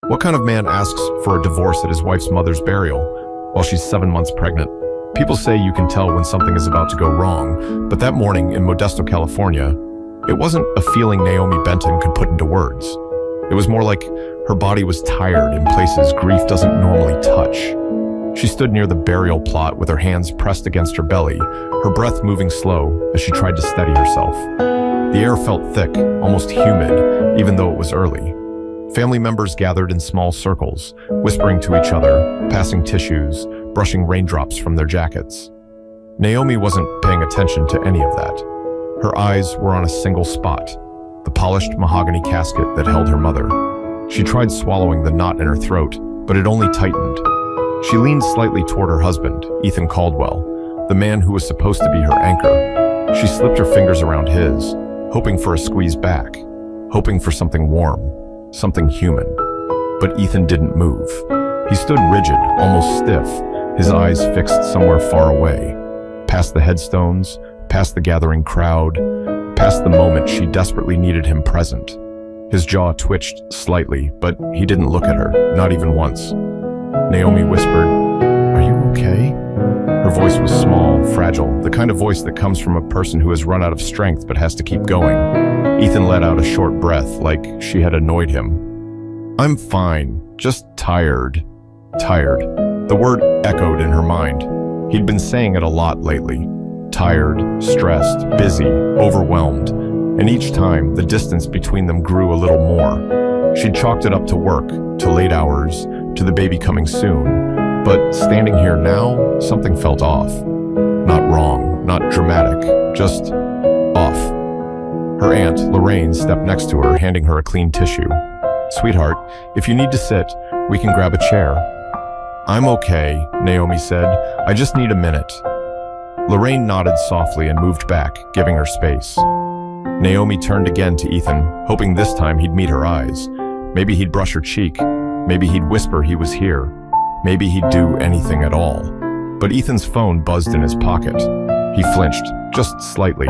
What kind of man asks for a divorce at his wife's mother's burial while she's 7 months pregnant? People say you can tell when something is about to go wrong, but that morning in Modesto, California, it wasn't a feeling Naomi Benton could put into words. It was more like her body was tired in places grief doesn't normally touch. She stood near the burial plot with her hands pressed against her belly, her breath moving slow as she tried to steady herself. The air felt thick, almost humid, even though it was early. Family members gathered in small circles, whispering to each other, passing tissues, brushing raindrops from their jackets. Naomi wasn't paying attention to any of that. Her eyes were on a single spot, the polished mahogany casket that held her mother. She tried swallowing the knot in her throat, but it only tightened. She leaned slightly toward her husband, Ethan Caldwell, the man who was supposed to be her anchor. She slipped her fingers around his, hoping for a squeeze back, hoping for something warm, something human. But Ethan didn't move. He stood rigid, almost stiff, his eyes fixed somewhere far away, past the headstones, past the gathering crowd, past the moment she desperately needed him present. His jaw twitched slightly, but he didn't look at her, not even once. Naomi whispered, "Are you okay?" Her voice was small, fragile, the kind of voice that comes from a person who has run out of strength but has to keep going. Ethan let out a short breath, like she had annoyed him. "I'm fine, just tired." Tired. The word echoed in her mind. He'd been saying it a lot lately. Tired, stressed, busy, overwhelmed. And each time, the distance between them grew a little more. She'd chalked it up to work, to late hours, to the baby coming soon. But standing here now, something felt off. Not wrong, not dramatic, just off. Her aunt, Lorraine, stepped next to her, handing her a clean tissue. "Sweetheart, if you need to sit, we can grab a chair." "I'm okay," Naomi said. "I just need a minute." Lorraine nodded softly and moved back, giving her space. Naomi turned again to Ethan, hoping this time he'd meet her eyes. Maybe he'd brush her cheek. Maybe he'd whisper he was here. Maybe he'd do anything at all. But Ethan's phone buzzed in his pocket. He flinched, just slightly,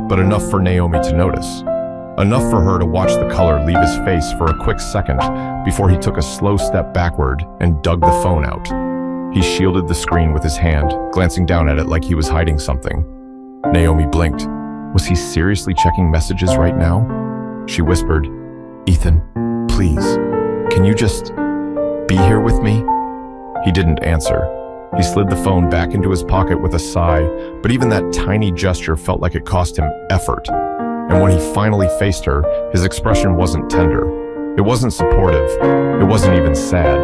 but enough for Naomi to notice. Enough for her to watch the color leave his face for a quick second before he took a slow step backward and dug the phone out. He shielded the screen with his hand, glancing down at it like he was hiding something. Naomi blinked. Was he seriously checking messages right now? She whispered, "Ethan, please, can you just be here with me?" He didn't answer. He slid the phone back into his pocket with a sigh, but even that tiny gesture felt like it cost him effort. And when he finally faced her, his expression wasn't tender. It wasn't supportive. It wasn't even sad.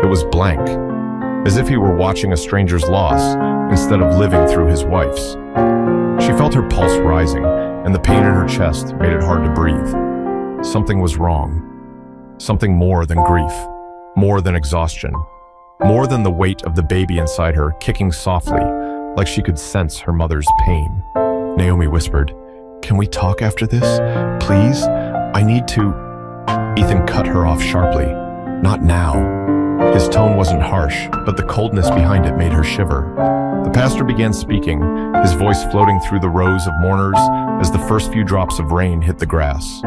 It was blank, as if he were watching a stranger's loss instead of living through his wife's. She felt her pulse rising, and the pain in her chest made it hard to breathe. Something was wrong. Something more than grief, more than exhaustion, more than the weight of the baby inside her kicking softly, like she could sense her mother's pain. Naomi whispered, "Can we talk after this? Please? I need to..." Ethan cut her off sharply. "Not now." His tone wasn't harsh, but the coldness behind it made her shiver. The pastor began speaking, his voice floating through the rows of mourners as the first few drops of rain hit the grass.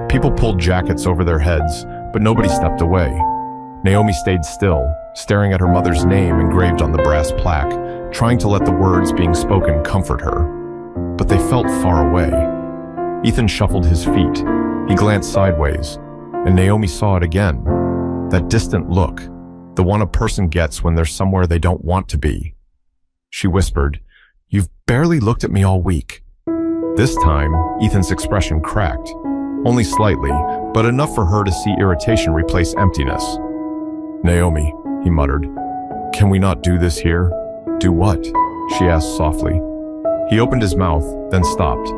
People pulled jackets over their heads, but nobody stepped away. Naomi stayed still, staring at her mother's name engraved on the brass plaque, trying to let the words being spoken comfort her. But they felt far away. Ethan shuffled his feet. He glanced sideways, and Naomi saw it again. That distant look, the one a person gets when they're somewhere they don't want to be. She whispered, "You've barely looked at me all week." This time, Ethan's expression cracked. Only slightly, but enough for her to see irritation replace emptiness. "Naomi," he muttered, "can we not do this here?" "Do what?" she asked softly. He opened his mouth, then stopped.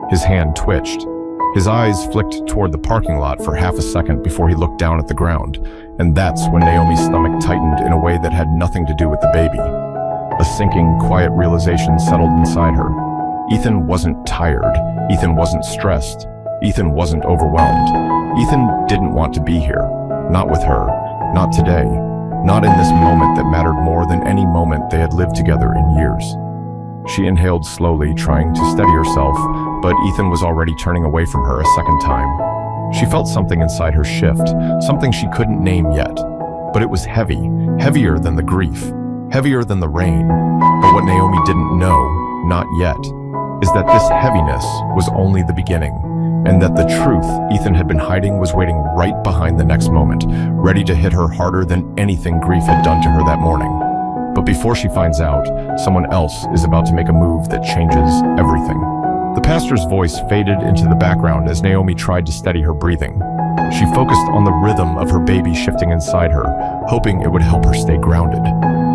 His hand twitched. His eyes flicked toward the parking lot for half a second before he looked down at the ground, and that's when Naomi's stomach tightened in a way that had nothing to do with the baby. A sinking, quiet realization settled inside her. Ethan wasn't tired. Ethan wasn't stressed. Ethan wasn't overwhelmed. Ethan didn't want to be here. Not with her. Not today. Not in this moment that mattered more than any moment they had lived together in years. She inhaled slowly, trying to steady herself, but Ethan was already turning away from her a second time. She felt something inside her shift, something she couldn't name yet. But it was heavy, heavier than the grief, heavier than the rain. But what Naomi didn't know, not yet, is that this heaviness was only the beginning, and that the truth Ethan had been hiding was waiting right behind the next moment, ready to hit her harder than anything grief had done to her that morning. But before she finds out, someone else is about to make a move that changes everything. The pastor's voice faded into the background as Naomi tried to steady her breathing. She focused on the rhythm of her baby shifting inside her, hoping it would help her stay grounded.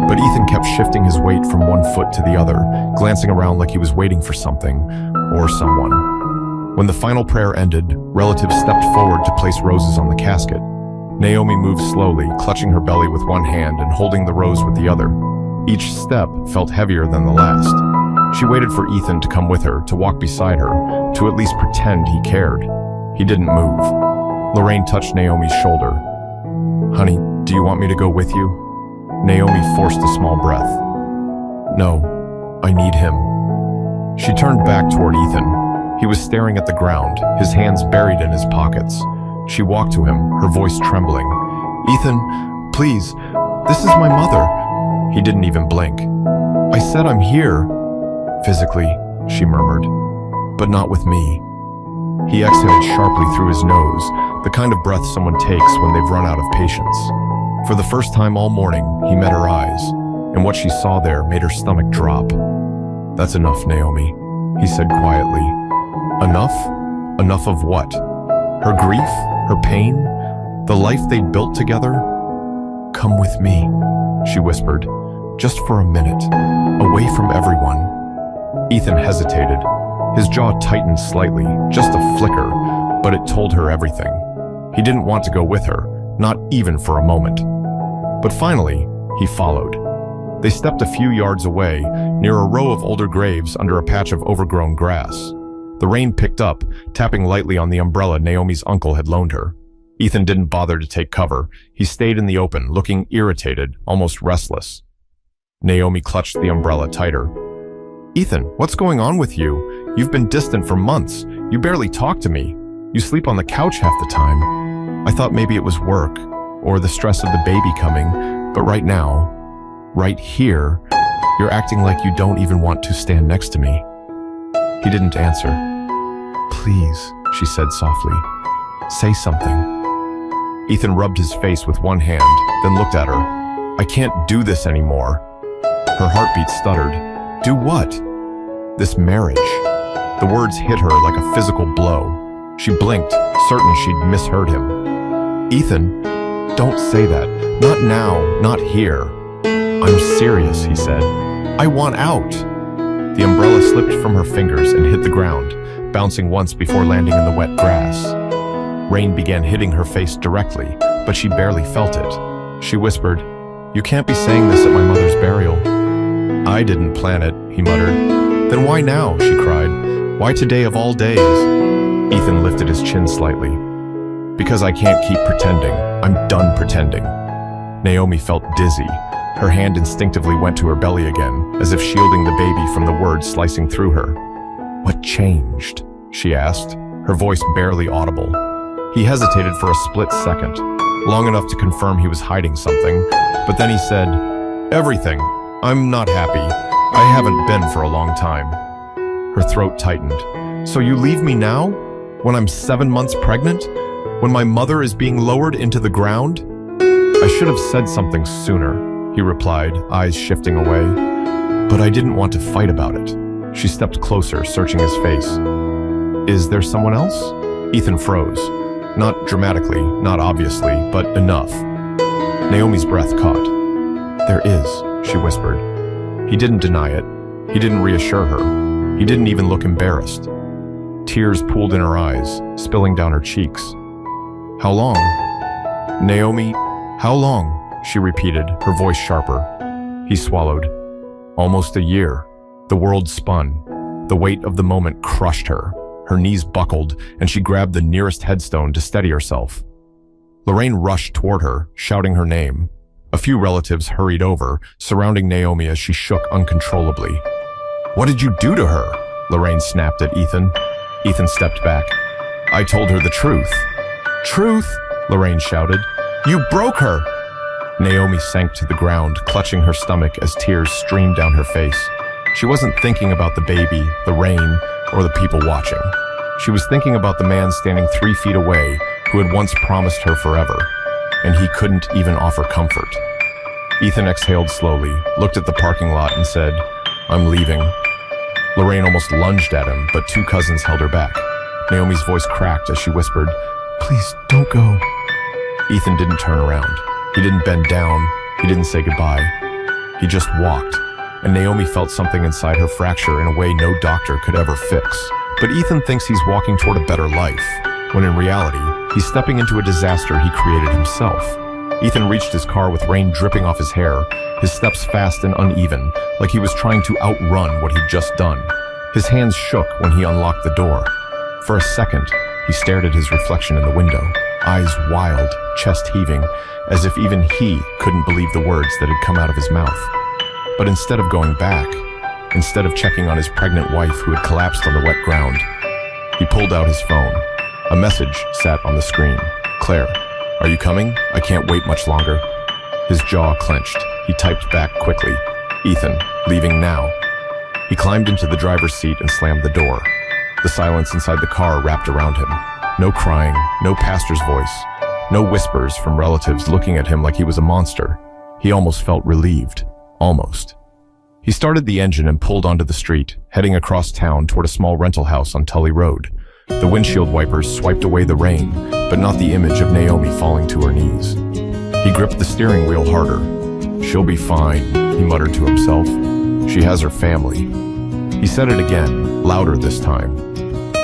But Ethan kept shifting his weight from one foot to the other, glancing around like he was waiting for something or someone. When the final prayer ended, relatives stepped forward to place roses on the casket. Naomi moved slowly, clutching her belly with one hand and holding the rose with the other. Each step felt heavier than the last. She waited for Ethan to come with her, to walk beside her, to at least pretend he cared. He didn't move. Lorraine touched Naomi's shoulder. "Honey, do you want me to go with you?" Naomi forced a small breath. "No, I need him." She turned back toward Ethan. He was staring at the ground, his hands buried in his pockets. She walked to him, her voice trembling. "Ethan, please, this is my mother." He didn't even blink. "I said I'm here." "Physically," she murmured, "but not with me." He exhaled sharply through his nose, the kind of breath someone takes when they've run out of patience. For the first time all morning, he met her eyes, and what she saw there made her stomach drop. "That's enough, Naomi," he said quietly. Enough? Enough of what? Her grief? Her pain? The life they'd built together? "Come with me," she whispered, "just for a minute, away from everyone." Ethan hesitated. His jaw tightened slightly, just a flicker, but it told her everything. He didn't want to go with her, not even for a moment. But finally, he followed. They stepped a few yards away, near a row of older graves under a patch of overgrown grass. The rain picked up, tapping lightly on the umbrella Naomi's uncle had loaned her. Ethan didn't bother to take cover. He stayed in the open, looking irritated, almost restless. Naomi clutched the umbrella tighter. "Ethan, what's going on with you? You've been distant for months. You barely talk to me. You sleep on the couch half the time. I thought maybe it was work, or the stress of the baby coming, but right now, right here, you're acting like you don't even want to stand next to me." He didn't answer. "Please," she said softly, "say something." Ethan rubbed his face with one hand, then looked at her. "I can't do this anymore." Her heartbeat stuttered. "Do what?" "This marriage." The words hit her like a physical blow. She blinked, certain she'd misheard him. "Ethan, don't say that. Not now, not here." "I'm serious," he said. "I want out." The umbrella slipped from her fingers and hit the ground, bouncing once before landing in the wet grass. Rain began hitting her face directly, but she barely felt it. She whispered, "You can't be saying this at my mother's burial." "I didn't plan it," he muttered. "Then why now?" she cried. "Why today of all days?" Ethan lifted his chin slightly. "Because I can't keep pretending. I'm done pretending." Naomi felt dizzy. Her hand instinctively went to her belly again, as if shielding the baby from the words slicing through her. "What changed?" she asked, her voice barely audible. He hesitated for a split second, long enough to confirm he was hiding something, but then he said, "Everything. I'm not happy. I haven't been for a long time." Her throat tightened. "So you leave me now? When I'm 7 months pregnant? When my mother is being lowered into the ground?" "I should have said something sooner," he replied, eyes shifting away. "But I didn't want to fight about it." She stepped closer, searching his face. "Is there someone else?" Ethan froze. Not dramatically, not obviously, but enough. Naomi's breath caught. "There is," she whispered. He didn't deny it. He didn't reassure her. He didn't even look embarrassed. Tears pooled in her eyes, spilling down her cheeks. "How long?" "Naomi, how long?" she repeated, her voice sharper. He swallowed. "Almost a year." The world spun. The weight of the moment crushed her. Her knees buckled, and she grabbed the nearest headstone to steady herself. Lorraine rushed toward her, shouting her name. A few relatives hurried over, surrounding Naomi as she shook uncontrollably. "What did you do to her?" Lorraine snapped at Ethan. Ethan stepped back. "I told her the truth." Truth, Lorraine shouted. You broke her! Naomi sank to the ground, clutching her stomach as tears streamed down her face. She wasn't thinking about the baby, the rain, or the people watching. She was thinking about the man standing 3 feet away who had once promised her forever, and he couldn't even offer comfort. Ethan exhaled slowly, looked at the parking lot and said, I'm leaving. Lorraine almost lunged at him, but 2 cousins held her back. Naomi's voice cracked as she whispered, Please, don't go. Ethan didn't turn around. He didn't bend down. He didn't say goodbye. He just walked, and Naomi felt something inside her fracture in a way no doctor could ever fix. But Ethan thinks he's walking toward a better life, when in reality, he's stepping into a disaster he created himself. Ethan reached his car with rain dripping off his hair, his steps fast and uneven, like he was trying to outrun what he'd just done. His hands shook when he unlocked the door. For a second, he stared at his reflection in the window, eyes wild, chest heaving, as if even he couldn't believe the words that had come out of his mouth. But instead of going back, instead of checking on his pregnant wife who had collapsed on the wet ground, he pulled out his phone. A message sat on the screen. Claire, are you coming? I can't wait much longer. His jaw clenched. He typed back quickly. Ethan, leaving now. He climbed into the driver's seat and slammed the door. The silence inside the car wrapped around him. No crying, no pastor's voice, no whispers from relatives looking at him like he was a monster. He almost felt relieved. Almost. He started the engine and pulled onto the street, heading across town toward a small rental house on Tully Road. The windshield wipers swiped away the rain, but not the image of Naomi falling to her knees. He gripped the steering wheel harder. She'll be fine, he muttered to himself. She has her family. He said it again, louder this time.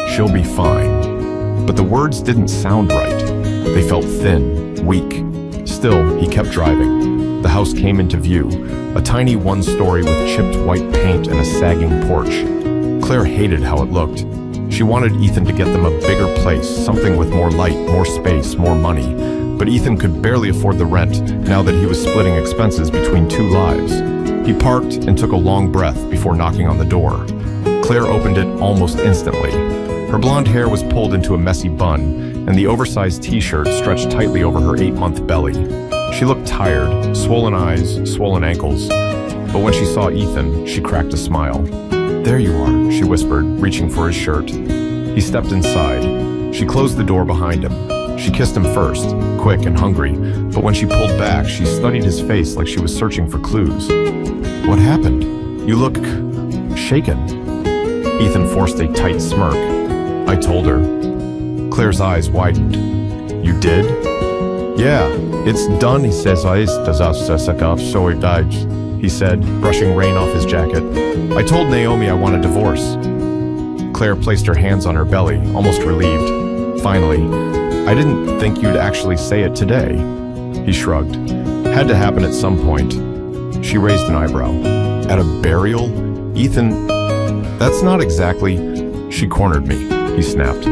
She'll be fine. But the words didn't sound right. They felt thin, weak. Still, he kept driving. The house came into view, a tiny one-story with chipped white paint and a sagging porch. Claire hated how it looked. She wanted Ethan to get them a bigger place, something with more light, more space, more money. But Ethan could barely afford the rent now that he was splitting expenses between 2 lives. He parked and took a long breath before knocking on the door. Claire opened it almost instantly. Her blonde hair was pulled into a messy bun, and the oversized t-shirt stretched tightly over her 8-month belly. She looked tired, swollen eyes, swollen ankles. But when she saw Ethan, she cracked a smile. There you are, she whispered, reaching for his shirt. He stepped inside. She closed the door behind him. She kissed him first, quick and hungry, but when she pulled back, she studied his face like she was searching for clues. What happened? You look shaken. Ethan forced a tight smirk. I told her. Claire's eyes widened. You did? Yeah, it's done, he says. So he died, he said, brushing rain off his jacket. I told Naomi I want a divorce. Claire placed her hands on her belly, almost relieved. Finally, I didn't think you'd actually say it today. He shrugged. Had to happen at some point. She raised an eyebrow. At a burial? Ethan, that's not exactly... She cornered me, he snapped.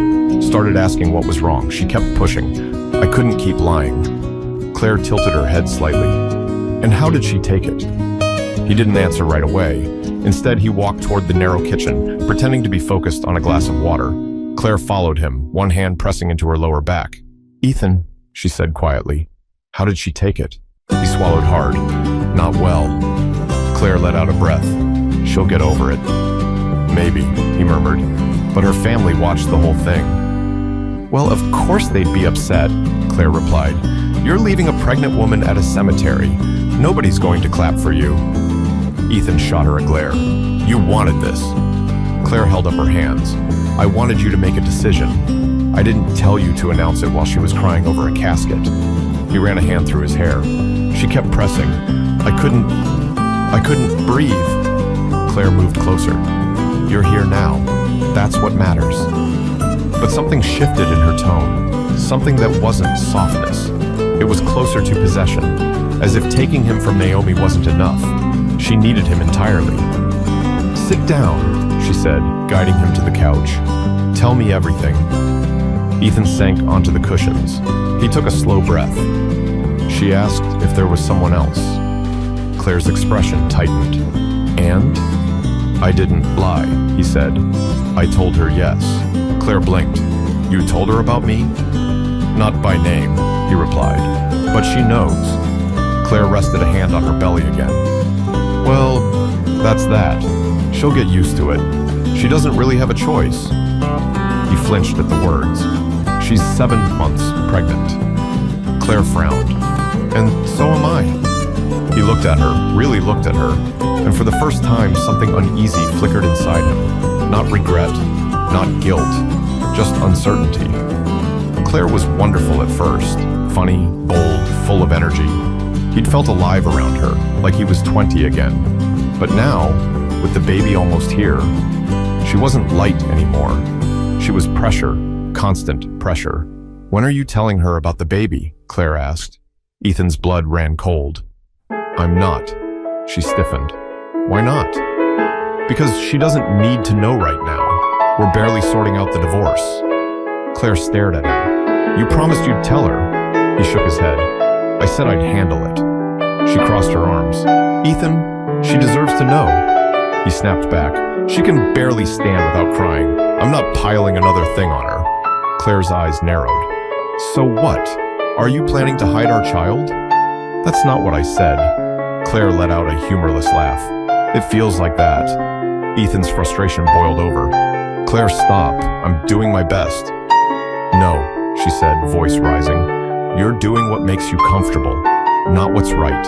Started asking what was wrong. She kept pushing. I couldn't keep lying. Claire tilted her head slightly. And how did she take it? He didn't answer right away. Instead, he walked toward the narrow kitchen, pretending to be focused on a glass of water. Claire followed him, one hand pressing into her lower back. Ethan, she said quietly. How did she take it? He swallowed hard. Not well. Claire let out a breath. She'll get over it. Maybe, he murmured. But her family watched the whole thing. Well, of course they'd be upset, Claire replied. You're leaving a pregnant woman at a cemetery. Nobody's going to clap for you. Ethan shot her a glare. You wanted this. Claire held up her hands. I wanted you to make a decision. I didn't tell you to announce it while she was crying over a casket. He ran a hand through his hair. She kept pressing. I couldn't breathe. Claire moved closer. You're here now. That's what matters. But something shifted in her tone. Something that wasn't softness. It was closer to possession, as if taking him from Naomi wasn't enough. She needed him entirely. Sit down, she said, guiding him to the couch. Tell me everything. Ethan sank onto the cushions. He took a slow breath. She asked if there was someone else. Claire's expression tightened. And? I didn't lie, he said. I told her yes. Claire blinked. You told her about me? Not by name, he replied. But she knows. Claire rested a hand on her belly again. Well, that's that. She'll get used to it. She doesn't really have a choice. He flinched at the words. She's 7 months pregnant. Claire frowned. And so am I. He looked at her, really looked at her, and for the first time something uneasy flickered inside him. Not regret, not guilt, just uncertainty. Claire was wonderful at first, funny, bold, full of energy. He'd felt alive around her, like he was 20 again. But now, with the baby almost here, she wasn't light anymore. She was pressure, constant pressure. When are you telling her about the baby? Claire asked. Ethan's blood ran cold. I'm not. She stiffened. Why not? Because she doesn't need to know right now. We're barely sorting out the divorce. Claire stared at him. You promised you'd tell her. He shook his head. I said I'd handle it. She crossed her arms. Ethan, she deserves to know. He snapped back. She can barely stand without crying. I'm not piling another thing on her. Claire's eyes narrowed. So what? Are you planning to hide our child? That's not what I said. Claire let out a humorless laugh. It feels like that. Ethan's frustration boiled over. Claire, stop. I'm doing my best. No, she said, voice rising. You're doing what makes you comfortable, not what's right.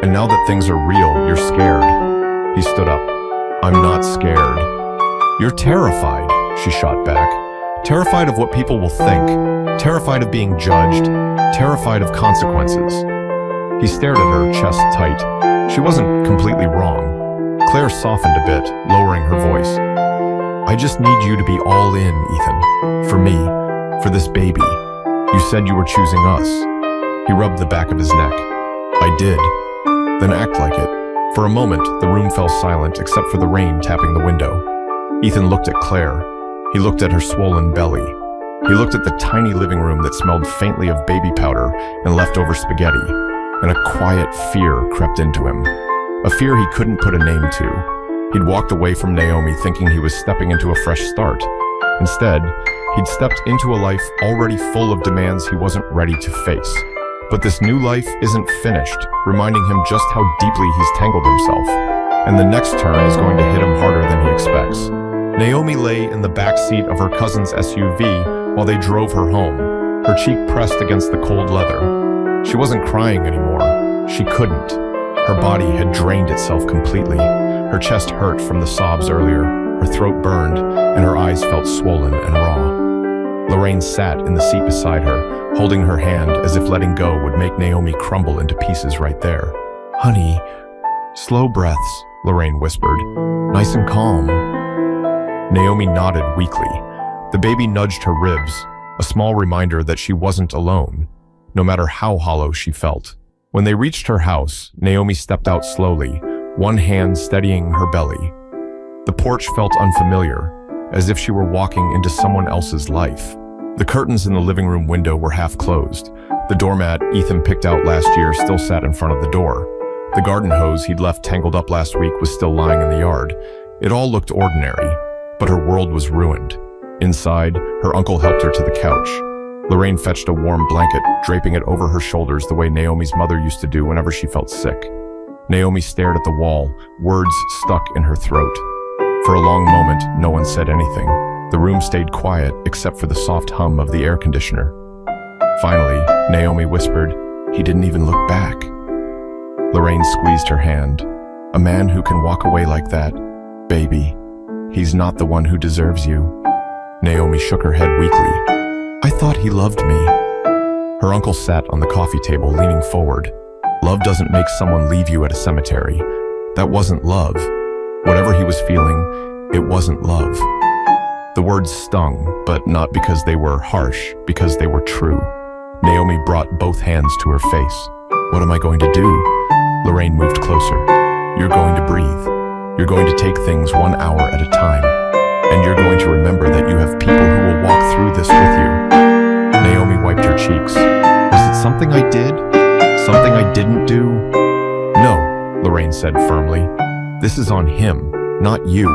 And now that things are real, you're scared. He stood up. I'm not scared. You're terrified, she shot back. Terrified of what people will think. Terrified of being judged. Terrified of consequences. He stared at her, chest tight. She wasn't completely wrong. Claire softened a bit, lowering her voice. I just need you to be all in, Ethan. For me. For this baby. You said you were choosing us. He rubbed the back of his neck. I did. Then act like it. For a moment, the room fell silent except for the rain tapping the window. Ethan looked at Claire. He looked at her swollen belly. He looked at the tiny living room that smelled faintly of baby powder and leftover spaghetti, and a quiet fear crept into him. A fear he couldn't put a name to. He'd walked away from Naomi thinking he was stepping into a fresh start. Instead, he'd stepped into a life already full of demands he wasn't ready to face. But this new life isn't finished, reminding him just how deeply he's tangled himself. And the next turn is going to hit him harder than he expects. Naomi lay in the back seat of her cousin's SUV while they drove her home, her cheek pressed against the cold leather. She wasn't crying anymore. She couldn't. Her body had drained itself completely. Her chest hurt from the sobs earlier, her throat burned, and her eyes felt swollen and raw. Lorraine sat in the seat beside her, holding her hand as if letting go would make Naomi crumble into pieces right there. Honey, slow breaths, Lorraine whispered. Nice and calm. Naomi nodded weakly. The baby nudged her ribs, a small reminder that she wasn't alone, no matter how hollow she felt. When they reached her house, Naomi stepped out slowly, one hand steadying her belly. The porch felt unfamiliar, as if she were walking into someone else's life. The curtains in the living room window were half closed. The doormat Ethan picked out last year still sat in front of the door. The garden hose he'd left tangled up last week was still lying in the yard. It all looked ordinary, but her world was ruined. Inside, her uncle helped her to the couch. Lorraine fetched a warm blanket, draping it over her shoulders the way Naomi's mother used to do whenever she felt sick. Naomi stared at the wall, words stuck in her throat. For a long moment, no one said anything. The room stayed quiet except for the soft hum of the air conditioner. Finally, Naomi whispered, "He didn't even look back." Lorraine squeezed her hand. "A man who can walk away like that, baby, he's not the one who deserves you." Naomi shook her head weakly. "I thought he loved me." Her uncle sat on the coffee table, leaning forward. "Love doesn't make someone leave you at a cemetery. That wasn't love. Whatever he was feeling, it wasn't love." The words stung, but not because they were harsh, because they were true. Naomi brought both hands to her face. "What am I going to do?" Lorraine moved closer. "You're going to breathe. You're going to take things 1 hour at a time. And you're going to remember that you have people who will walk through this with you." Naomi wiped her cheeks. "Was it something I did? Something I didn't do?" "No," Lorraine said firmly. "This is on him, not you."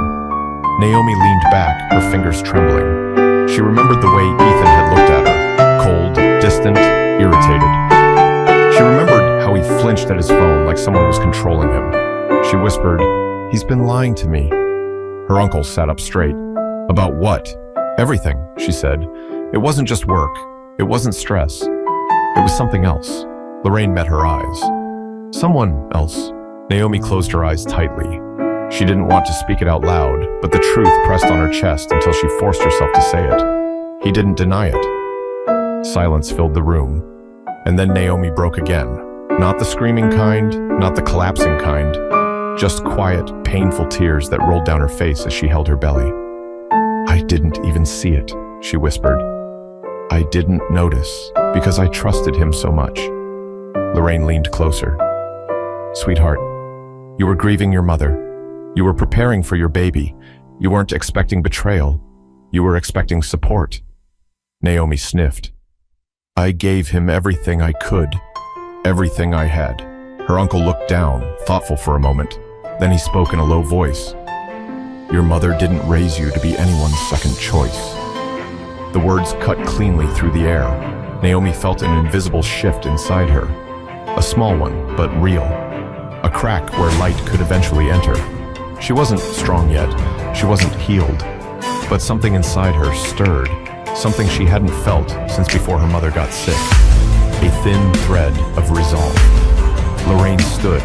Naomi leaned back, her fingers trembling. She remembered the way Ethan had looked at her, cold, distant, irritated. She remembered how he flinched at his phone like someone was controlling him. She whispered, "He's been lying to me." Her uncle sat up straight. "About what?" "Everything," she said. "It wasn't just work. It wasn't stress. It was something else." Lorraine met her eyes. "Someone else." Naomi closed her eyes tightly. She didn't want to speak it out loud, but the truth pressed on her chest until she forced herself to say it. He didn't deny it. Silence filled the room. And then Naomi broke again. Not the screaming kind, not the collapsing kind, just quiet, painful tears that rolled down her face as she held her belly. "I didn't even see it," she whispered. "I didn't notice because I trusted him so much." Lorraine leaned closer. "Sweetheart, you were grieving your mother. You were preparing for your baby. You weren't expecting betrayal. You were expecting support." Naomi sniffed. "I gave him everything I could, everything I had." Her uncle looked down, thoughtful for a moment. Then he spoke in a low voice. "Your mother didn't raise you to be anyone's second choice." The words cut cleanly through the air. Naomi felt an invisible shift inside her. A small one, but real. A crack where light could eventually enter. She wasn't strong yet. She wasn't healed. But something inside her stirred. Something she hadn't felt since before her mother got sick. A thin thread of resolve. Lorraine stood.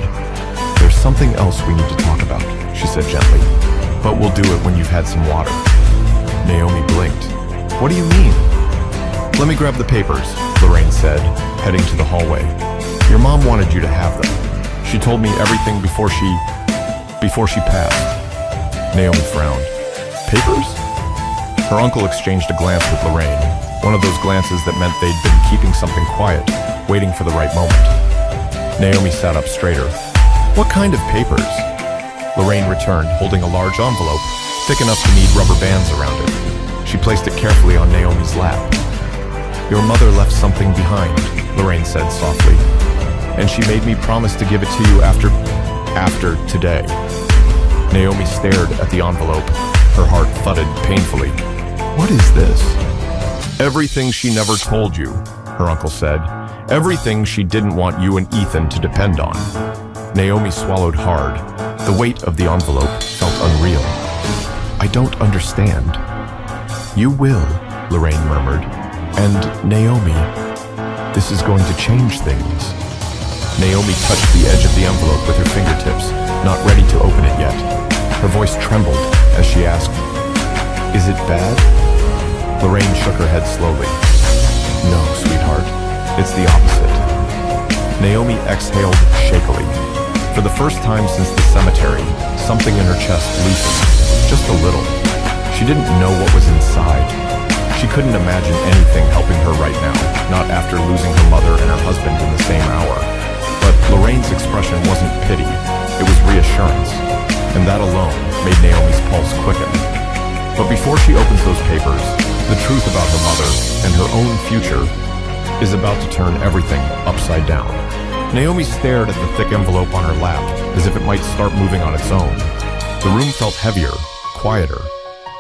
"There's something else we need to talk about," she said gently. "But we'll do it when you've had some water." Naomi blinked. "What do you mean?" "Let me grab the papers," Lorraine said, heading to the hallway. "Your mom wanted you to have them. She told me everything before she passed." Naomi frowned. "Papers?" Her uncle exchanged a glance with Lorraine, one of those glances that meant they'd been keeping something quiet, waiting for the right moment. Naomi sat up straighter. "What kind of papers?" Lorraine returned, holding a large envelope, thick enough to need rubber bands around it. She placed it carefully on Naomi's lap. "Your mother left something behind," Lorraine said softly. "And she made me promise to give it to you after today." Naomi stared at the envelope. Her heart thudded painfully. "What is this?" "Everything she never told you," her uncle said. "Everything she didn't want you and Ethan to depend on." Naomi swallowed hard. The weight of the envelope felt unreal. "I don't understand." "You will," Lorraine murmured. "And Naomi, this is going to change things." Naomi touched the edge of the envelope with her fingertips, not ready to open it yet. Her voice trembled as she asked, "Is it bad?" Lorraine shook her head slowly. "No, sweetheart, it's the opposite." Naomi exhaled shakily. For the first time since the cemetery, something in her chest loosened, just a little. She didn't know what was inside. She couldn't imagine anything helping her right now, not after losing her mother and her husband in the same hour. But Lorraine's expression wasn't pity, it was reassurance, and that alone made Naomi's pulse quicken. But before she opens those papers, the truth about her mother and her own future is about to turn everything upside down. Naomi stared at the thick envelope on her lap, as if it might start moving on its own. The room felt heavier, quieter.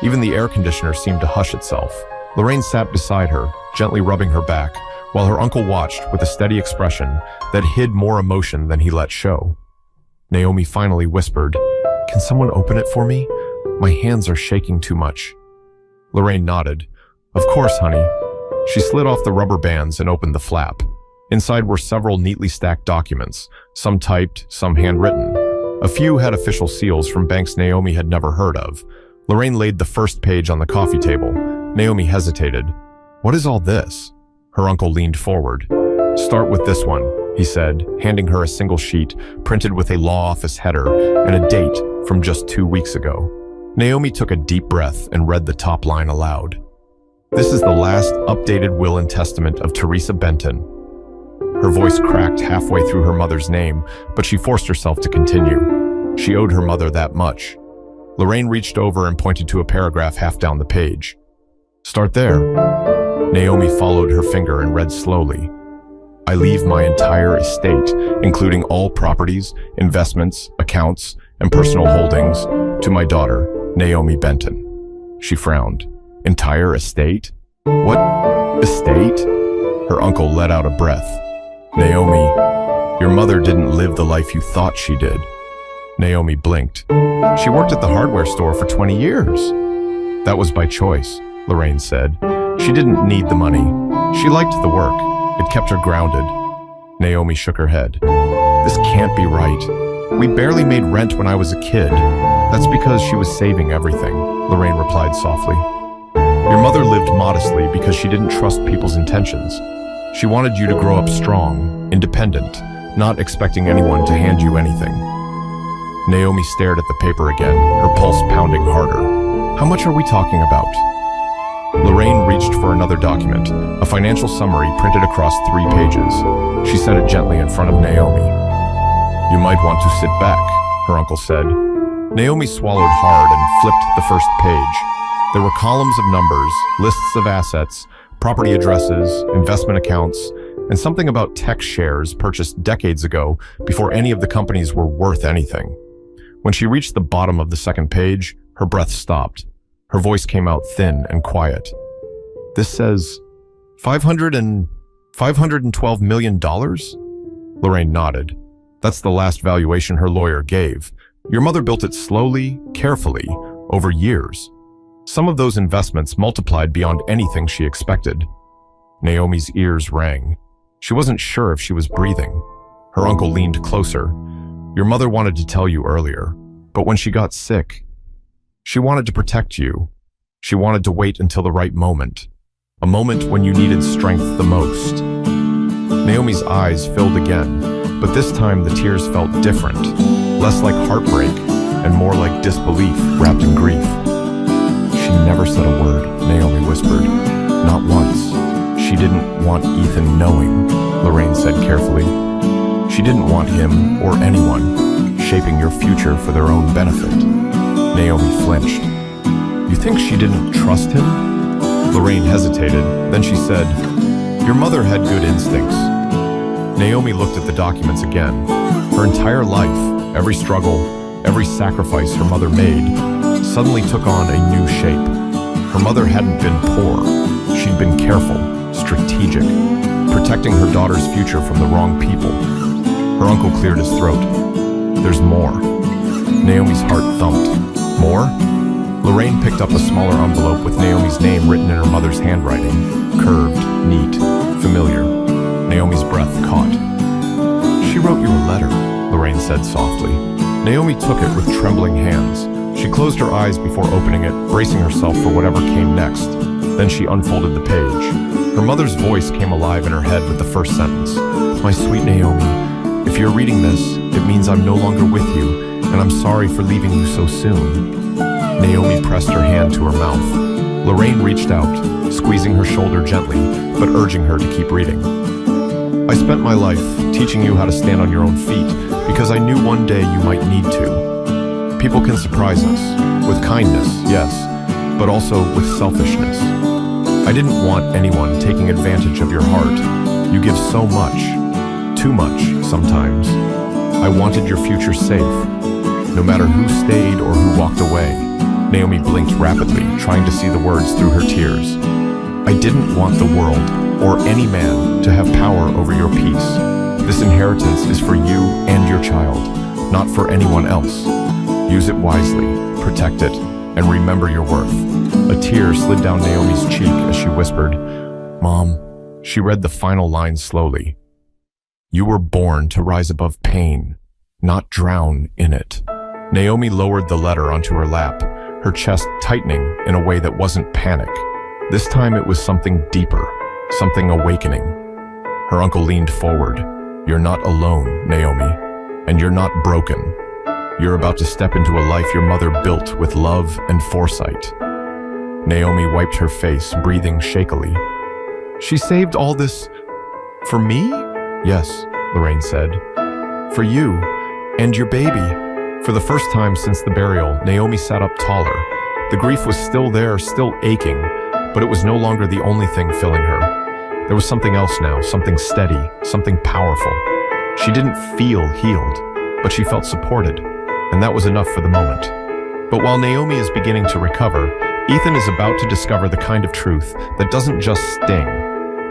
Even the air conditioner seemed to hush itself. Lorraine sat beside her, gently rubbing her back, while her uncle watched with a steady expression that hid more emotion than he let show. Naomi finally whispered, "Can someone open it for me? My hands are shaking too much." Lorraine nodded. "Of course, honey." She slid off the rubber bands and opened the flap. Inside were several neatly stacked documents, some typed, some handwritten. A few had official seals from banks Naomi had never heard of. Lorraine laid the first page on the coffee table. Naomi hesitated. "What is all this?" Her uncle leaned forward. "Start with this one," he said, handing her a single sheet printed with a law office header and a date from just 2 weeks ago. Naomi took a deep breath and read the top line aloud. "This is the last updated will and testament of Teresa Benton." Her voice cracked halfway through her mother's name, but she forced herself to continue. She owed her mother that much. Lorraine reached over and pointed to a paragraph half down the page. "Start there." Naomi followed her finger and read slowly. "I leave my entire estate, including all properties, investments, accounts, and personal holdings, to my daughter, Naomi Benton." She frowned. "Entire estate? What estate?" Her uncle let out a breath. Naomi, your mother didn't live the life you thought she did. Naomi blinked. She worked at the hardware store for 20 years. That was by choice, Lorraine said. She didn't need the money. She liked the work. It kept her grounded. Naomi shook her head. This can't be right. We barely made rent when I was a kid. That's because she was saving everything, Lorraine replied softly. Your mother lived modestly because she didn't trust people's intentions. She wanted you to grow up strong, independent, not expecting anyone to hand you anything. Naomi stared at the paper again, her pulse pounding harder. How much are we talking about? Lorraine reached for another document, a financial summary printed across 3 pages. She set it gently in front of Naomi. You might want to sit back, her uncle said. Naomi swallowed hard and flipped the first page. There were columns of numbers, lists of assets, property addresses, investment accounts, and something about tech shares purchased decades ago before any of the companies were worth anything. When she reached the bottom of the second page, her breath stopped. Her voice came out thin and quiet. This says, $512 million? Lorraine nodded. That's the last valuation her lawyer gave. Your mother built it slowly, carefully, over years. Some of those investments multiplied beyond anything she expected. Naomi's ears rang. She wasn't sure if she was breathing. Her uncle leaned closer. Your mother wanted to tell you earlier, but when she got sick, she wanted to protect you. She wanted to wait until the right moment, a moment when you needed strength the most. Naomi's eyes filled again, but this time the tears felt different, less like heartbreak and more like disbelief wrapped in grief. She never said a word, Naomi whispered. Not once. She didn't want Ethan knowing, Lorraine said carefully. She didn't want him or anyone shaping your future for their own benefit. Naomi flinched. You think she didn't trust him? Lorraine hesitated, then she said, Your mother had good instincts. Naomi looked at the documents again. Her entire life, every struggle, every sacrifice her mother made, suddenly took on a new shape. Her mother hadn't been poor. She'd been careful, strategic, protecting her daughter's future from the wrong people. Her uncle cleared his throat. There's more. Naomi's heart thumped. More? Lorraine picked up a smaller envelope with Naomi's name written in her mother's handwriting. Curved, neat, familiar. Naomi's breath caught. She wrote you a letter, Lorraine said softly. Naomi took it with trembling hands. She closed her eyes before opening it, bracing herself for whatever came next. Then she unfolded the page. Her mother's voice came alive in her head with the first sentence. My sweet Naomi, if you're reading this, it means I'm no longer with you, and I'm sorry for leaving you so soon. Naomi pressed her hand to her mouth. Lorraine reached out, squeezing her shoulder gently, but urging her to keep reading. I spent my life teaching you how to stand on your own feet because I knew one day you might need to. People can surprise us, with kindness, yes, but also with selfishness. I didn't want anyone taking advantage of your heart. You give so much, too much sometimes. I wanted your future safe, no matter who stayed or who walked away. Naomi blinked rapidly, trying to see the words through her tears. I didn't want the world, or any man, to have power over your peace. This inheritance is for you and your child, not for anyone else. Use it wisely, protect it, and remember your worth. A tear slid down Naomi's cheek as she whispered, Mom. She read the final line slowly. You were born to rise above pain, not drown in it. Naomi lowered the letter onto her lap, her chest tightening in a way that wasn't panic. This time it was something deeper, something awakening. Her uncle leaned forward. You're not alone, Naomi, and you're not broken. You're about to step into a life your mother built with love and foresight. Naomi wiped her face, breathing shakily. She saved all this for me? Yes, Lorraine said. For you and your baby. For the first time since the burial, Naomi sat up taller. The grief was still there, still aching, but it was no longer the only thing filling her. There was something else now, something steady, something powerful. She didn't feel healed, but she felt supported, and that was enough for the moment. But while Naomi is beginning to recover, Ethan is about to discover the kind of truth that doesn't just sting.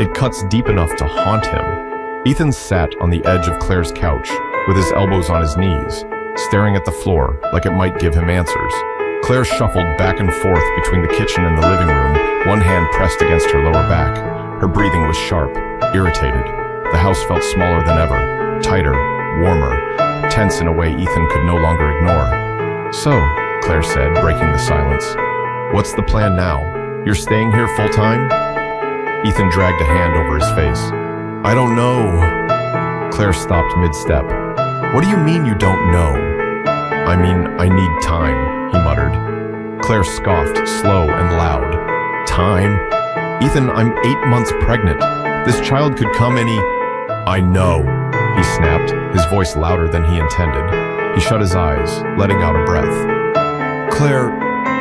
It cuts deep enough to haunt him. Ethan sat on the edge of Claire's couch, with his elbows on his knees, staring at the floor like it might give him answers. Claire shuffled back and forth between the kitchen and the living room, one hand pressed against her lower back. Her breathing was sharp, irritated. The house felt smaller than ever, tighter, warmer, tense in a way Ethan could no longer ignore. "So," Claire said, breaking the silence, "what's the plan now? You're staying here full-time?" Ethan dragged a hand over his face. "I don't know." Claire stopped mid-step. "What do you mean you don't know?" "I mean, I need time," he muttered. Claire scoffed, slow and loud. "Time? Ethan, I'm 8 months pregnant. This child could come any—" "I know," he snapped, his voice louder than he intended. He shut his eyes, letting out a breath. "Claire,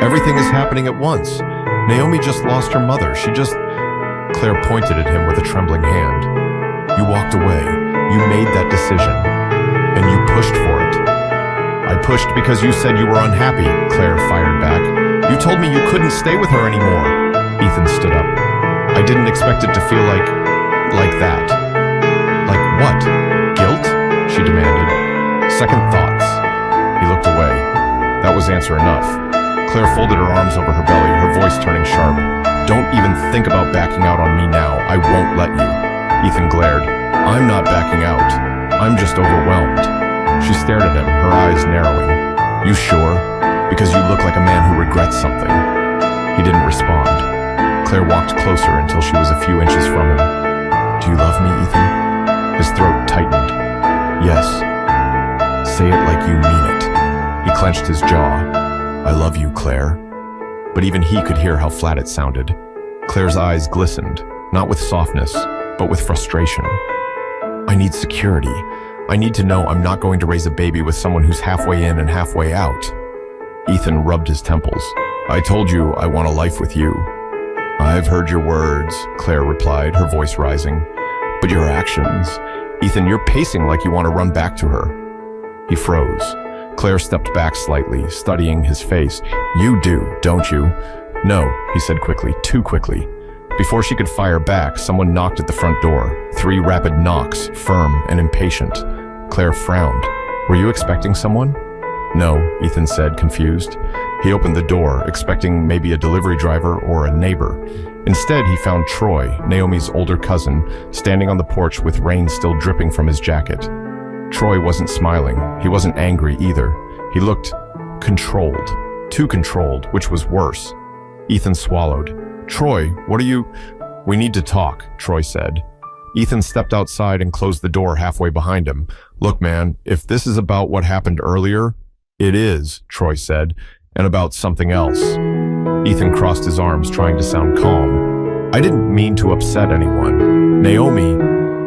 everything is happening at once. Naomi just lost her mother. Claire pointed at him with a trembling hand. "You walked away. You made that decision. And you pushed for it." "I pushed because you said you were unhappy," Claire fired back. "You told me you couldn't stay with her anymore." Ethan stood up. "I didn't expect it to feel like that." "Like what? Guilt?" she demanded. "Second thoughts." He looked away. That was answer enough. Claire folded her arms over her belly, her voice turning sharp. "Don't even think about backing out on me now. I won't let you." Ethan glared. "I'm not backing out. I'm just overwhelmed." She stared at him, her eyes narrowing. "You sure? Because you look like a man who regrets something." He didn't respond. Claire walked closer until she was a few inches from him. "Do you love me, Ethan?" His throat tightened. "Yes." "Say it like you mean it." He clenched his jaw. "I love you, Claire." But even he could hear how flat it sounded. Claire's eyes glistened, not with softness, but with frustration. "I need security. I need to know I'm not going to raise a baby with someone who's halfway in and halfway out." Ethan rubbed his temples. "I told you I want a life with you." "I've heard your words," Claire replied, her voice rising. "But your actions. Ethan, you're pacing like you want to run back to her." He froze. Claire stepped back slightly, studying his face. "You do, don't you?" "No," he said quickly, too quickly. Before she could fire back, someone knocked at the front door. 3 rapid knocks, firm and impatient. Claire frowned. "Were you expecting someone?" "No," Ethan said, confused. He opened the door, expecting maybe a delivery driver or a neighbor. Instead, he found Troy, Naomi's older cousin, standing on the porch with rain still dripping from his jacket. Troy wasn't smiling. He wasn't angry either. He looked controlled. Too controlled, which was worse. Ethan swallowed. "Troy, what are you—" "We need to talk," Troy said. Ethan stepped outside and closed the door halfway behind him. "Look, man, if this is about what happened earlier—" "It is," Troy said, "and about something else." Ethan crossed his arms, trying to sound calm. "I didn't mean to upset anyone. Naomi—"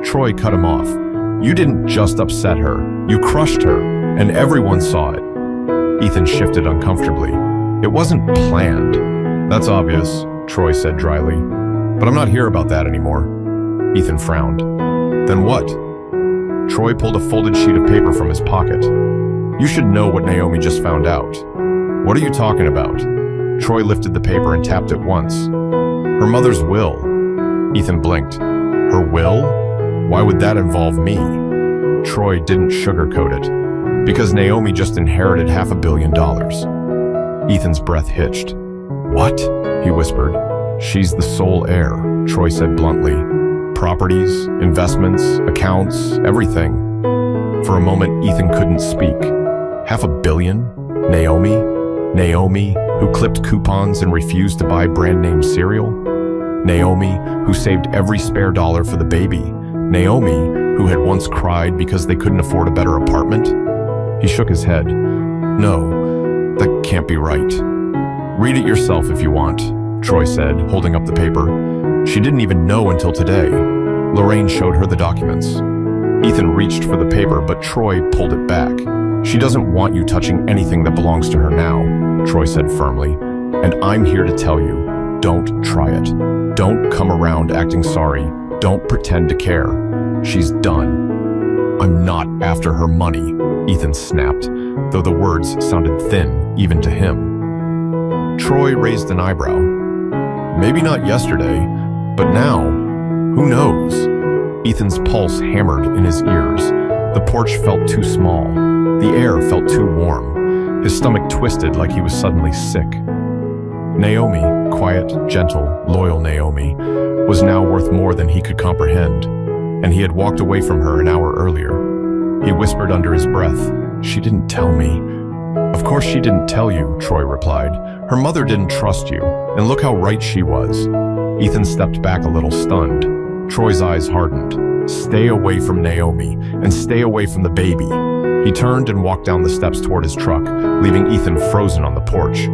Troy cut him off. "You didn't just upset her. You crushed her, and everyone saw it." Ethan shifted uncomfortably. "It wasn't planned." "That's obvious," Troy said dryly. "But I'm not here about that anymore." Ethan frowned. "Then what?" Troy pulled a folded sheet of paper from his pocket. "You should know what Naomi just found out." "What are you talking about?" Troy lifted the paper and tapped it once. "Her mother's will." Ethan blinked. "Her will? Why would that involve me?" Troy didn't sugarcoat it. "Because Naomi just inherited $500 million. Ethan's breath hitched. "What?" he whispered. "She's the sole heir," Troy said bluntly. "Properties, investments, accounts, everything." For a moment, Ethan couldn't speak. $500 million? Naomi? Naomi, who clipped coupons and refused to buy brand-name cereal? Naomi, who saved every spare dollar for the baby? Naomi, who had once cried because they couldn't afford a better apartment? He shook his head. "No, that can't be right." "Read it yourself if you want," Troy said, holding up the paper. She didn't even know until today. Lorraine showed her the documents. Ethan reached for the paper, but Troy pulled it back. "She doesn't want you touching anything that belongs to her now," Troy said firmly. "And I'm here to tell you, don't try it. Don't come around acting sorry. Don't pretend to care. She's done." "I'm not after her money," Ethan snapped, though the words sounded thin, even to him. Troy raised an eyebrow. "Maybe not yesterday, but now, Who knows? Ethan's pulse hammered in his ears. The porch felt too small. The air felt too warm. His stomach twisted like he was suddenly sick. Naomi, quiet, gentle, loyal Naomi, was now worth more than he could comprehend, and he had walked away from her an hour earlier. He whispered under his breath, "She didn't tell me." "Of course she didn't tell you," Troy replied. "Her mother didn't trust you, and look how right she was." Ethan stepped back a little stunned. Troy's eyes hardened. Stay away from Naomi, and stay away from the baby. He turned and walked down the steps toward his truck, leaving Ethan frozen on the porch.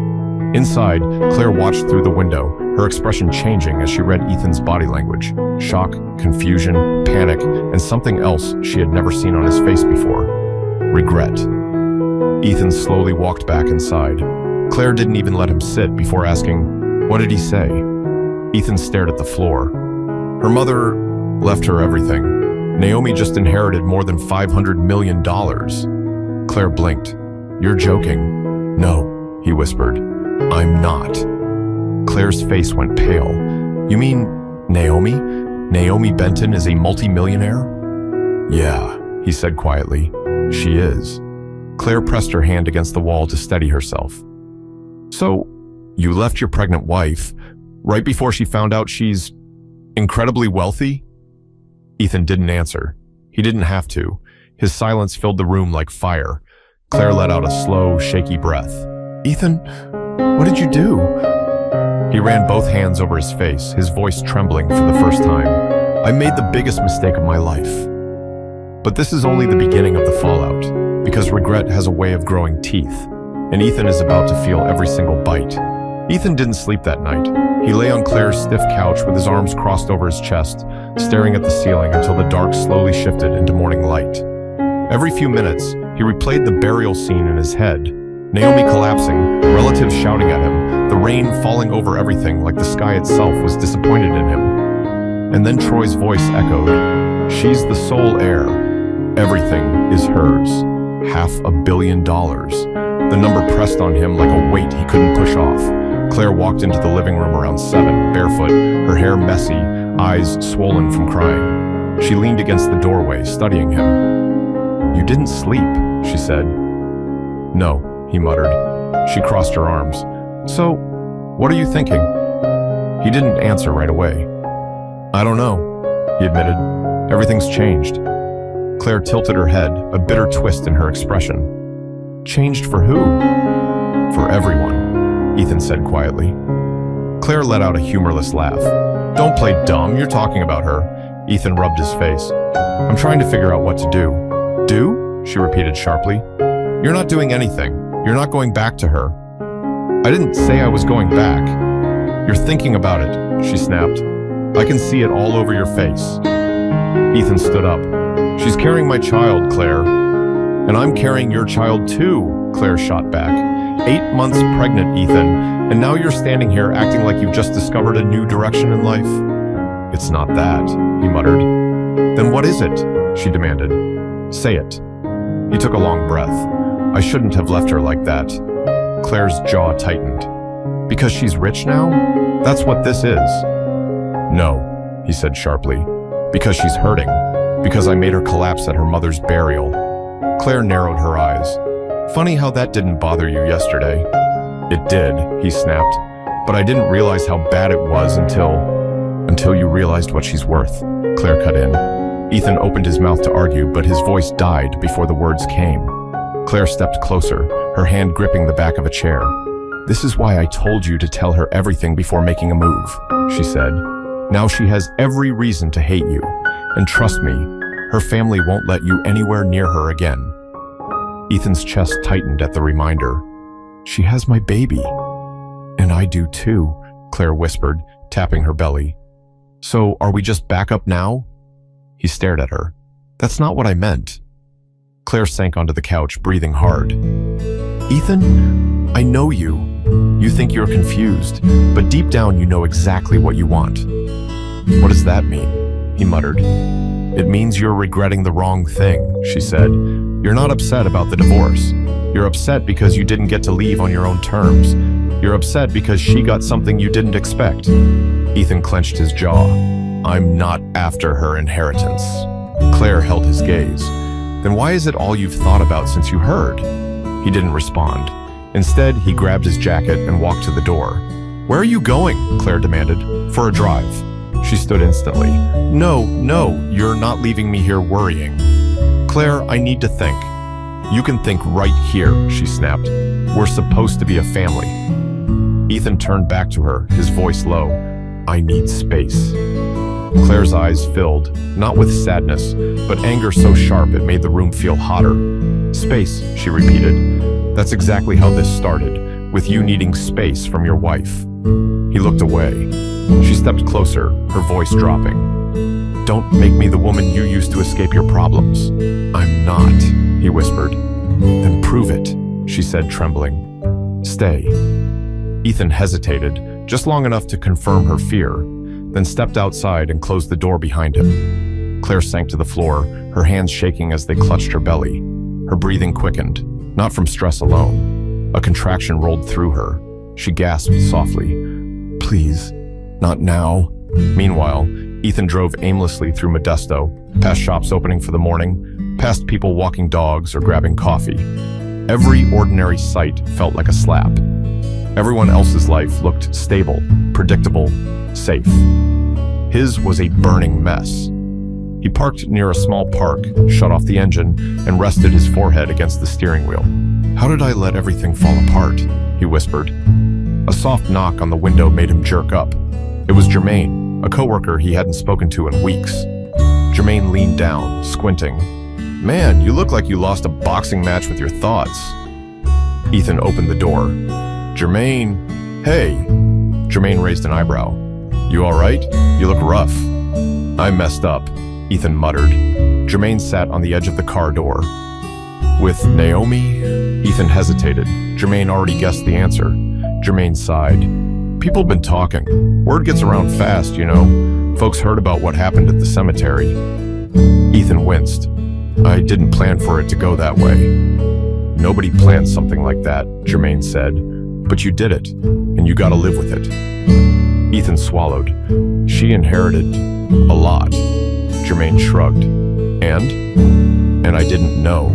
Inside, Claire watched through the window, her expression changing as she read Ethan's body language. Shock, confusion, panic, and something else she had never seen on his face before. Regret. Ethan slowly walked back inside. Claire didn't even let him sit before asking, "What did he say?" Ethan stared at the floor. Her mother left her everything. Naomi just inherited more than $500 million. Claire blinked. "You're joking." "No," he whispered. "I'm not." Claire's face went pale. "You mean Naomi? Naomi Benton is a multimillionaire?" "Yeah," he said quietly. "She is." Claire pressed her hand against the wall to steady herself. "So, you left your pregnant wife right before she found out she's incredibly wealthy?" Ethan didn't answer. He didn't have to. His silence filled the room like fire. Claire let out a slow, shaky breath. "Ethan, what did you do?" He ran both hands over his face, his voice trembling for the first time. "I made the biggest mistake of my life." But this is only the beginning of the fallout, because regret has a way of growing teeth, and Ethan is about to feel every single bite. Ethan didn't sleep that night. He lay on Claire's stiff couch with his arms crossed over his chest, staring at the ceiling until the dark slowly shifted into morning light. Every few minutes, he replayed the burial scene in his head. Naomi collapsing, relatives shouting at him, the rain falling over everything like the sky itself was disappointed in him. And then Troy's voice echoed, "She's the sole heir. Everything is hers. $500 million. The number pressed on him like a weight he couldn't push off. Claire walked into the living room around 7, barefoot, her hair messy, eyes swollen from crying. She leaned against the doorway, studying him. "You didn't sleep," she said. "No," he muttered. She crossed her arms. "So, what are you thinking?" He didn't answer right away. "I don't know," he admitted. "Everything's changed." Claire tilted her head, a bitter twist in her expression. "Changed for who?" "For everyone," Ethan said quietly. Claire let out a humorless laugh. "Don't play dumb, you're talking about her." Ethan rubbed his face. "I'm trying to figure out what to do." "Do?" she repeated sharply. "You're not doing anything. You're not going back to her." "I didn't say I was going back." "You're thinking about it," she snapped. "I can see it all over your face." Ethan stood up. "She's carrying my child, Claire." "And I'm carrying your child too," Claire shot back. 8 months pregnant, Ethan, and now you're standing here acting like you've just discovered a new direction in life. "It's not that," he muttered. "Then what is it?" she demanded. "Say it." He took a long breath. "I shouldn't have left her like that." Claire's jaw tightened. "Because she's rich now? That's what this is." "No," he said sharply. "Because she's hurting. Because I made her collapse at her mother's burial." Claire narrowed her eyes. "Funny how that didn't bother you yesterday." "It did," he snapped. "But I didn't realize how bad it was until you realized what she's worth," Claire cut in. Ethan opened his mouth to argue, but his voice died before the words came. Claire stepped closer, her hand gripping the back of a chair. "This is why I told you to tell her everything before making a move," she said. "Now she has every reason to hate you. And trust me, her family won't let you anywhere near her again." Ethan's chest tightened at the reminder. "She has my baby." "And I do too," Claire whispered, tapping her belly. "So are we just back up now?" He stared at her. "That's not what I meant." Claire sank onto the couch, breathing hard. "Ethan, I know you. You think you're confused, but deep down you know exactly what you want." "What does that mean?" he muttered. "It means you're regretting the wrong thing," she said. "You're not upset about the divorce. You're upset because you didn't get to leave on your own terms. You're upset because she got something you didn't expect." Ethan clenched his jaw. I'm not after her inheritance. Claire held his gaze. Then why is it all you've thought about since you heard? He didn't respond. Instead, he grabbed his jacket and walked to the door. Where are you going? Claire demanded. For a drive. She stood instantly. No, you're not leaving me here worrying. Claire, I need to think. You can think right here, she snapped. We're supposed to be a family. Ethan turned back to her, his voice low. I need space. Claire's eyes filled, not with sadness, but anger so sharp it made the room feel hotter. Space, she repeated. That's exactly how this started, with you needing space from your wife. He looked away. She stepped closer, her voice dropping. Don't make me the woman you used to escape your problems. I'm not, he whispered. Then prove it, she said, trembling. Stay. Ethan hesitated, just long enough to confirm her fear, then stepped outside and closed the door behind him. Claire sank to the floor, her hands shaking as they clutched her belly. Her breathing quickened, not from stress alone. A contraction rolled through her. She gasped softly. Please, not now. Meanwhile, Ethan drove aimlessly through Modesto, past shops opening for the morning, past people walking dogs or grabbing coffee. Every ordinary sight felt like a slap. Everyone else's life looked stable, predictable, safe. His was a burning mess. He parked near a small park, shut off the engine, and rested his forehead against the steering wheel. How did I let everything fall apart? He whispered. A soft knock on the window made him jerk up. It was Jermaine, a coworker he hadn't spoken to in weeks. Jermaine leaned down, squinting. Man, you look like you lost a boxing match with your thoughts. Ethan opened the door. Jermaine, hey. Jermaine raised an eyebrow. You all right? You look rough. I messed up, Ethan muttered. Jermaine sat on the edge of the car door. With Naomi? Ethan hesitated. Jermaine already guessed the answer. Jermaine sighed. People have been talking. Word gets around fast, you know. Folks heard about what happened at the cemetery. Ethan winced. I didn't plan for it to go that way. Nobody plans something like that, Jermaine said. But you did it, and you gotta live with it. Ethan swallowed. She inherited a lot. Jermaine shrugged. And I didn't know.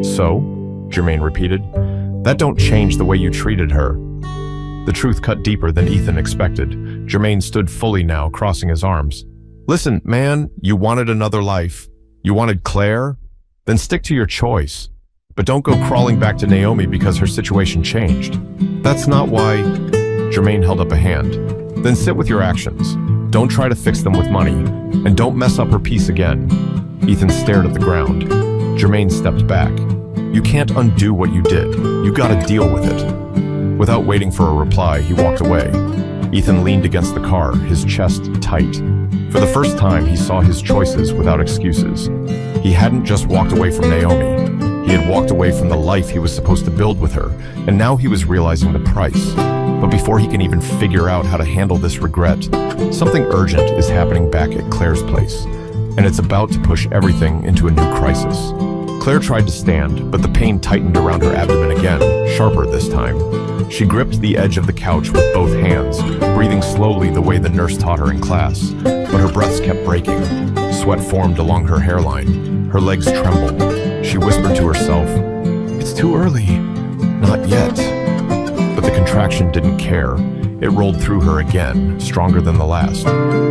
So, Jermaine repeated, that don't change the way you treated her. The truth cut deeper than Ethan expected. Jermaine stood fully now, crossing his arms. Listen, man, you wanted another life. You wanted Claire? Then stick to your choice. But don't go crawling back to Naomi because her situation changed. That's not why... Jermaine held up a hand. Then sit with your actions. Don't try to fix them with money. And don't mess up her peace again. Ethan stared at the ground. Jermaine stepped back. You can't undo what you did. You gotta deal with it. Without waiting for a reply, he walked away. Ethan leaned against the car, his chest tight. For the first time, he saw his choices without excuses. He hadn't just walked away from Naomi. He had walked away from the life he was supposed to build with her, and now he was realizing the price. But before he can even figure out how to handle this regret, something urgent is happening back at Claire's place, and it's about to push everything into a new crisis. Claire tried to stand, but the pain tightened around her abdomen again, sharper this time. She gripped the edge of the couch with both hands, breathing slowly the way the nurse taught her in class, but her breaths kept breaking. Sweat formed along her hairline. Her legs trembled. She whispered to herself, "It's too early." Not yet. But the contraction didn't care. It rolled through her again, stronger than the last.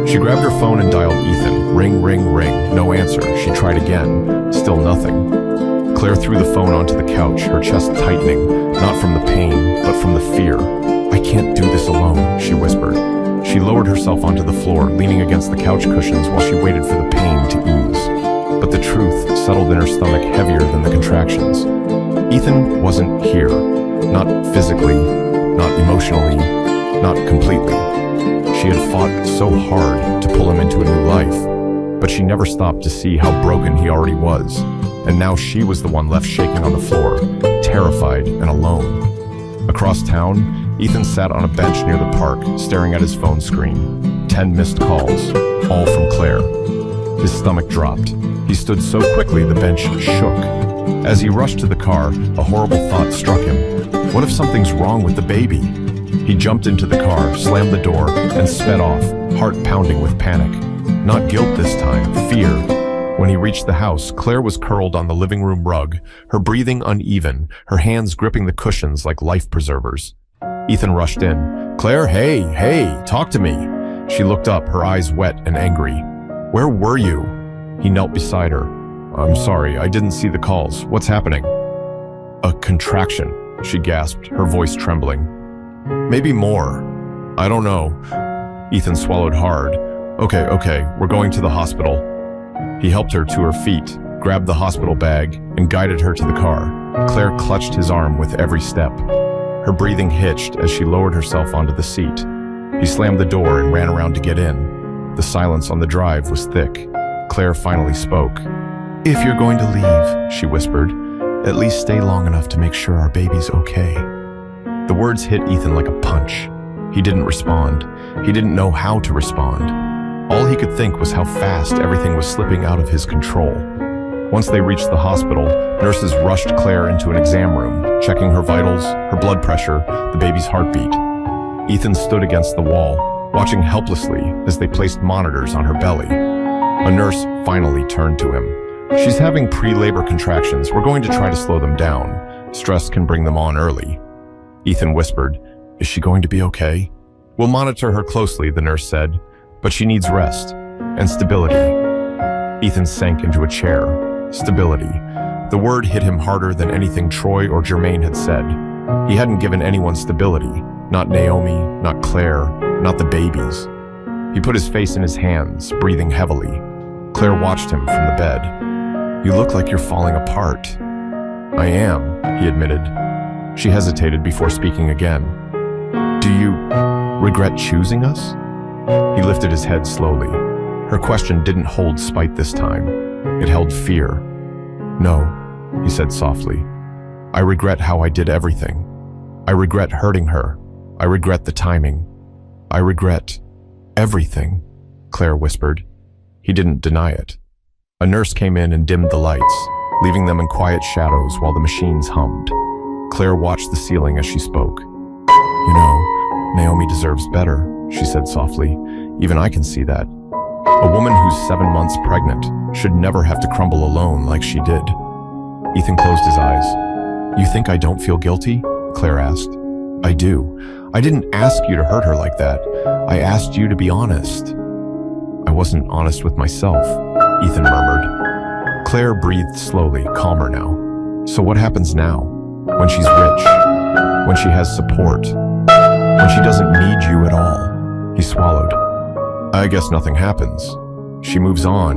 She grabbed her phone and dialed Ethan. Ring, ring, ring. No answer. She tried again. Still nothing. Claire threw the phone onto the couch, her chest tightening, not from the pain, but from the fear. "I can't do this alone," she whispered. She lowered herself onto the floor, leaning against the couch cushions while she waited for the pain to ease. But the truth settled in her stomach heavier than the contractions. Ethan wasn't here. Not physically, not emotionally, not completely. She had fought so hard to pull him into a new life, but she never stopped to see how broken he already was. And now she was the one left shaking on the floor, terrified and alone. Across town, Ethan sat on a bench near the park, staring at his phone screen. 10 missed calls, all from Claire. His stomach dropped. He stood so quickly the bench shook. As he rushed to the car, a horrible thought struck him. What if something's wrong with the baby? He jumped into the car, slammed the door, and sped off, heart pounding with panic. Not guilt this time, fear. When he reached the house, Claire was curled on the living room rug, her breathing uneven, her hands gripping the cushions like life preservers. Ethan rushed in. "Claire, hey, talk to me." She looked up, her eyes wet and angry. "Where were you?" He knelt beside her. "I'm sorry, I didn't see the calls. What's happening?" "A contraction," she gasped, her voice trembling. "Maybe more. I don't know." Ethan swallowed hard. Okay, we're going to the hospital." He helped her to her feet, grabbed the hospital bag, and guided her to the car. Claire clutched his arm with every step. Her breathing hitched as she lowered herself onto the seat. He slammed the door and ran around to get in. The silence on the drive was thick. Claire finally spoke. "If you're going to leave," she whispered, "at least stay long enough to make sure our baby's okay." The words hit Ethan like a punch. He didn't respond. He didn't know how to respond. All he could think was how fast everything was slipping out of his control. Once they reached the hospital, nurses rushed Claire into an exam room, checking her vitals, her blood pressure, the baby's heartbeat. Ethan stood against the wall, watching helplessly as they placed monitors on her belly. A nurse finally turned to him. "She's having pre-labor contractions. We're going to try to slow them down. Stress can bring them on early." Ethan whispered, "Is she going to be okay?" "We'll monitor her closely," the nurse said, "but she needs rest and stability." Ethan sank into a chair. Stability. The word hit him harder than anything Troy or Jermaine had said. He hadn't given anyone stability. Not Naomi, not Claire, not the babies. He put his face in his hands, breathing heavily. Claire watched him from the bed. "You look like you're falling apart." "I am," he admitted. She hesitated before speaking again. "Do you regret choosing us?" He lifted his head slowly. Her question didn't hold spite this time. It held fear. "No," he said softly. "I regret how I did everything. I regret hurting her. I regret the timing. I regret everything," Claire whispered. He didn't deny it. A nurse came in and dimmed the lights, leaving them in quiet shadows while the machines hummed. Claire watched the ceiling as she spoke. "You know, Naomi deserves better," she said softly. "Even I can see that. A woman who's 7 months pregnant should never have to crumble alone like she did." Ethan closed his eyes. "You think I don't feel guilty?" Claire asked. "I do. I didn't ask you to hurt her like that. I asked you to be honest." "I wasn't honest with myself," Ethan murmured. Claire breathed slowly, calmer now. "So what happens now? When she's rich? When she has support? When she doesn't need you at all?" He swallowed. "I guess nothing happens. She moves on,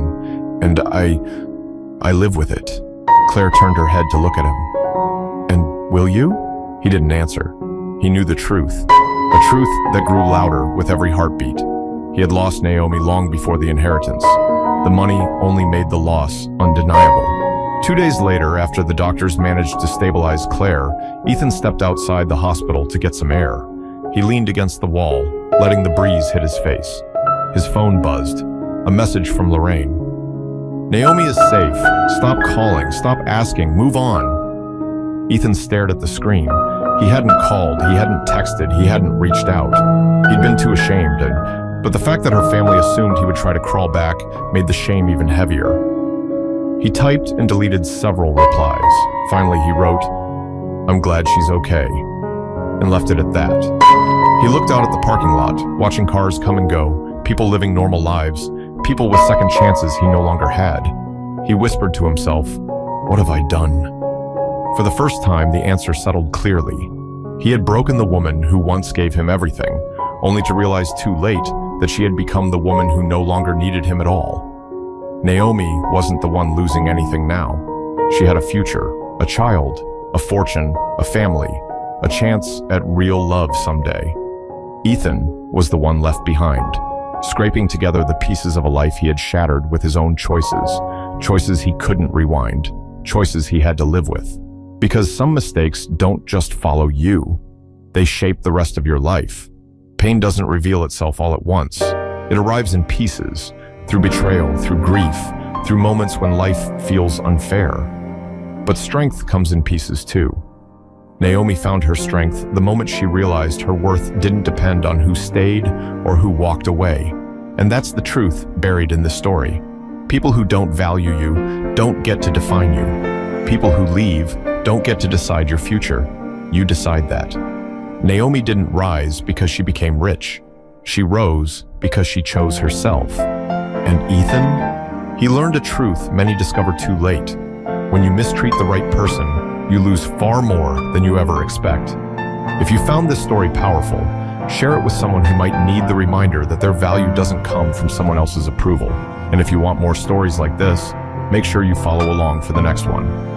and I live with it." Claire turned her head to look at him. "And will you?" He didn't answer. He knew the truth, a truth that grew louder with every heartbeat. He had lost Naomi long before the inheritance. The money only made the loss undeniable. 2 days later, after the doctors managed to stabilize Claire, Ethan stepped outside the hospital to get some air. He leaned against the wall, letting the breeze hit his face. His phone buzzed. A message from Lorraine. "Naomi is safe. Stop calling. Stop asking. Move on." Ethan stared at the screen. He hadn't called. He hadn't texted. He hadn't reached out. He'd been too ashamed, but the fact that her family assumed he would try to crawl back made the shame even heavier. He typed and deleted several replies. Finally, he wrote, "I'm glad she's okay," and left it at that. He looked out at the parking lot, watching cars come and go, people living normal lives, people with second chances he no longer had. He whispered to himself, "What have I done?" For the first time, the answer settled clearly. He had broken the woman who once gave him everything, only to realize too late that she had become the woman who no longer needed him at all. Naomi wasn't the one losing anything now. She had a future, a child, a fortune, a family, a chance at real love someday. Ethan was the one left behind, scraping together the pieces of a life he had shattered with his own choices, choices he couldn't rewind, choices he had to live with. Because some mistakes don't just follow you, they shape the rest of your life. Pain doesn't reveal itself all at once. It arrives in pieces, through betrayal, through grief, through moments when life feels unfair. But strength comes in pieces too. Naomi found her strength the moment she realized her worth didn't depend on who stayed or who walked away. And that's the truth buried in this story. People who don't value you don't get to define you. People who leave don't get to decide your future. You decide that. Naomi didn't rise because she became rich. She rose because she chose herself. And Ethan? He learned a truth many discover too late. When you mistreat the right person, you lose far more than you ever expect. If you found this story powerful, share it with someone who might need the reminder that their value doesn't come from someone else's approval. And if you want more stories like this, make sure you follow along for the next one.